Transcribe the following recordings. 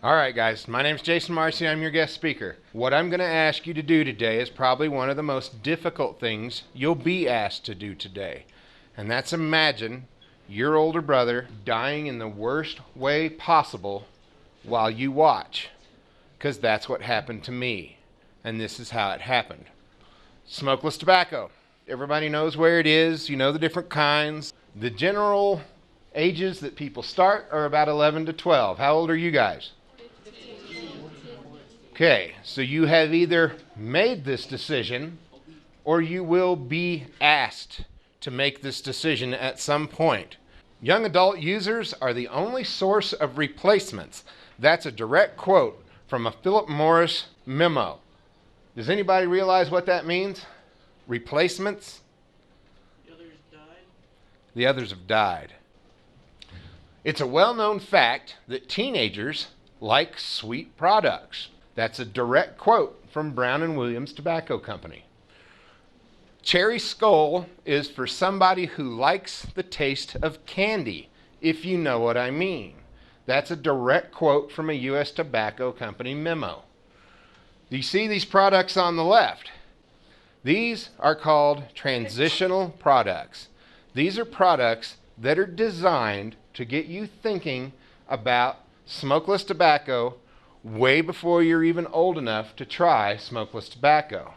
All right, guys, my name's Jason Marsee. I'm your guest speaker. What I'm going to ask you to do today is probably one of the most difficult things you'll be asked to do today. And that's imagine your older brother dying in the worst way possible while you watch. Because that's what happened to me. And this is how it happened. Smokeless tobacco. Everybody knows where it is. You know the different kinds. The general ages that people start are about 11 to 12. How old are you guys? Okay, so you have either made this decision or you will be asked to make this decision at some point. Young adult users are the only source of replacements. That's a direct quote from a Philip Morris memo. Does anybody realize what that means? Replacements? The others died? The others have died. It's a well-known fact that teenagers like sweet products. That's a direct quote from Brown & Williams Tobacco Company. Cherry Skull is for somebody who likes the taste of candy, if you know what I mean. That's a direct quote from a U.S. Tobacco Company memo. Do you see these products on the left? These are called transitional products. These are products that are designed to get you thinking about smokeless tobacco way before you're even old enough to try smokeless tobacco.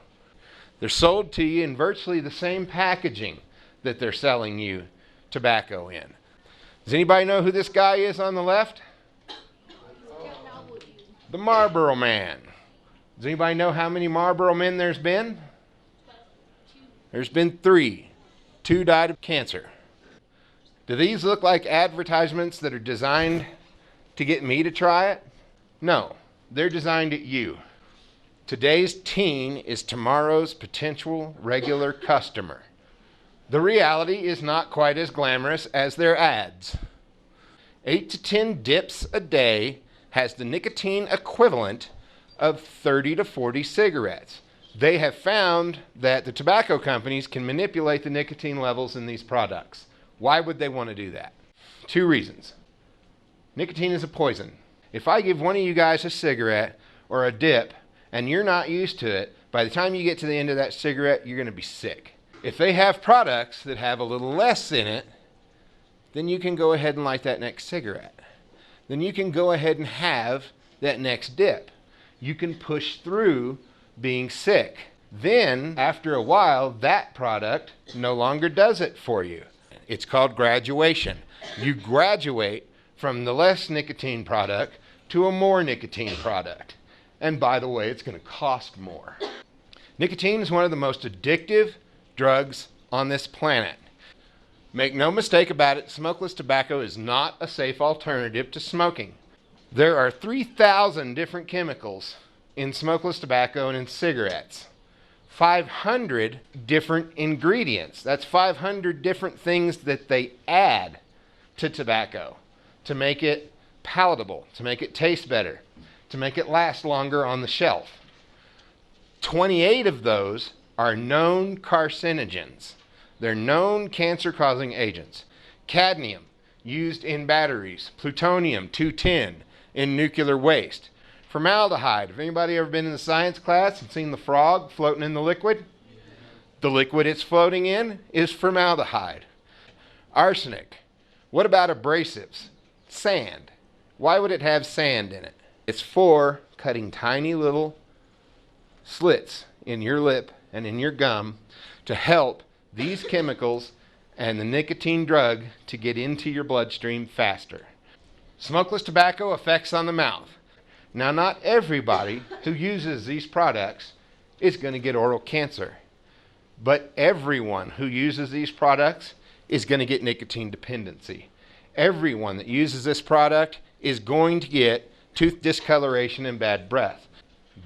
They're sold to you in virtually the same packaging that they're selling you tobacco in. Does anybody know who this guy is on the left? The Marlboro Man. Does anybody know how many Marlboro men there's been? There's been 3. 2 died of cancer. Do these look like advertisements that are designed to get me to try it? No, they're designed at you. Today's teen is tomorrow's potential regular customer. The reality is not quite as glamorous as their ads. 8 to 10 dips a day has the nicotine equivalent of 30 to 40 cigarettes. They have found that the tobacco companies can manipulate the nicotine levels in these products. Why would they want to do that? 2 reasons. Nicotine is a poison. If I give one of you guys a cigarette or a dip and you're not used to it, by the time you get to the end of that cigarette, you're going to be sick. If they have products that have a little less in it, then you can go ahead and light that next cigarette. Then you can go ahead and have that next dip. You can push through being sick. Then, after a while, that product no longer does it for you. It's called graduation. You graduate from the less nicotine product to a more nicotine product. And by the way, it's going to cost more. Nicotine is one of the most addictive drugs on this planet. Make no mistake about it, smokeless tobacco is not a safe alternative to smoking. There are 3,000 different chemicals in smokeless tobacco and in cigarettes. 500 different ingredients. That's 500 different things that they add to tobacco to make it palatable, to make it taste better, to make it last longer on the shelf. 28 of those are known carcinogens. They're known cancer-causing agents. Cadmium, used in batteries. Plutonium-210 in nuclear waste. Formaldehyde. Have anybody ever been in the science class and seen the frog floating in the liquid? The liquid it's floating in is formaldehyde. Arsenic. What about abrasives? Sand. Why would it have sand in it? It's for cutting tiny little slits in your lip and in your gum to help these chemicals and the nicotine drug to get into your bloodstream faster. Smokeless tobacco effects on the mouth. Now, not everybody who uses these products is going to get oral cancer, but everyone who uses these products is going to get nicotine dependency. Everyone that uses this product is going to get tooth discoloration and bad breath.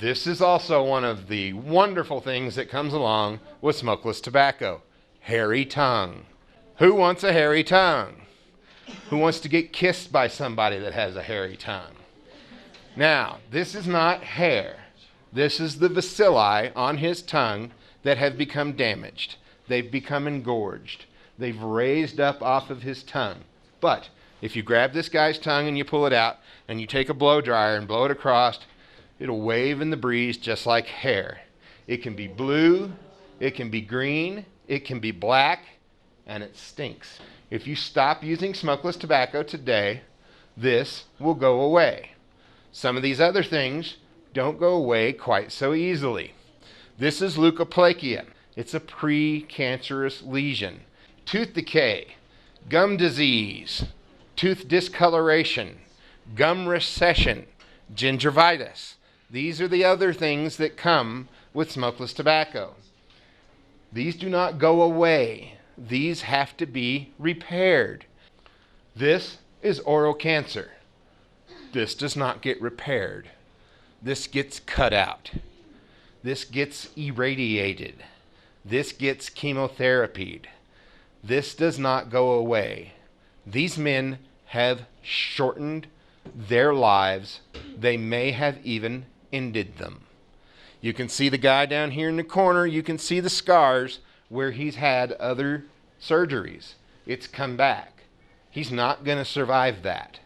This is also one of the wonderful things that comes along with smokeless tobacco. Hairy tongue. Who wants a hairy tongue? Who wants to get kissed by somebody that has a hairy tongue? Now, this is not hair. This is the bacilli on his tongue that have become damaged. They've become engorged. They've raised up off of his tongue. But If you grab this guy's tongue and you pull it out and you take a blow dryer and blow it across, it'll wave in the breeze just like hair. It can be blue, it can be green, it can be black, and it stinks. If you stop using smokeless tobacco today, this will go away. Some of these other things don't go away quite so easily. This is leukoplakia. It's a precancerous lesion. Tooth decay, gum disease, tooth discoloration, gum recession, gingivitis. These are the other things that come with smokeless tobacco. These do not go away. These have to be repaired. This is oral cancer. This does not get repaired. This gets cut out. This gets irradiated. This gets chemotherapied. This does not go away. These men have shortened their lives. They may have even ended them. You can see the guy down here in the corner. You can see the scars where he's had other surgeries. It's come back. He's not going to survive that.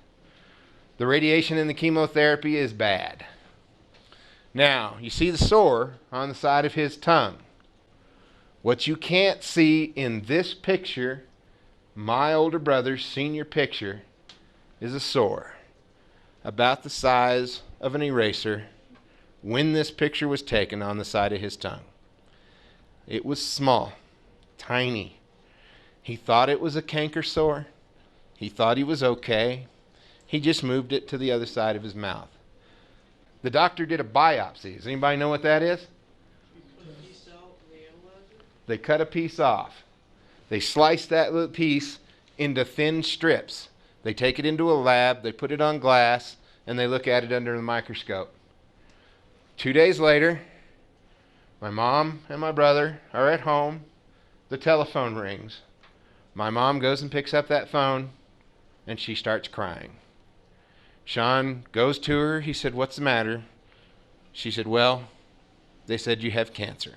The radiation and the chemotherapy is bad. Now, you see the sore on the side of his tongue. What you can't see in this picture, my older brother's senior picture, is a sore about the size of an eraser when this picture was taken on the side of his tongue. It was small, tiny. He thought it was a canker sore. He thought he was okay. He just moved it to the other side of his mouth. The doctor did a biopsy. Does anybody know what that is? They cut a piece off. They slice that little piece into thin strips. They take it into a lab, they put it on glass, and they look at it under the microscope. 2 days later, my mom and my brother are at home. The telephone rings. My mom goes and picks up that phone, and she starts crying. Sean goes to her. He said, "What's the matter?" She said, "Well, they said you have cancer."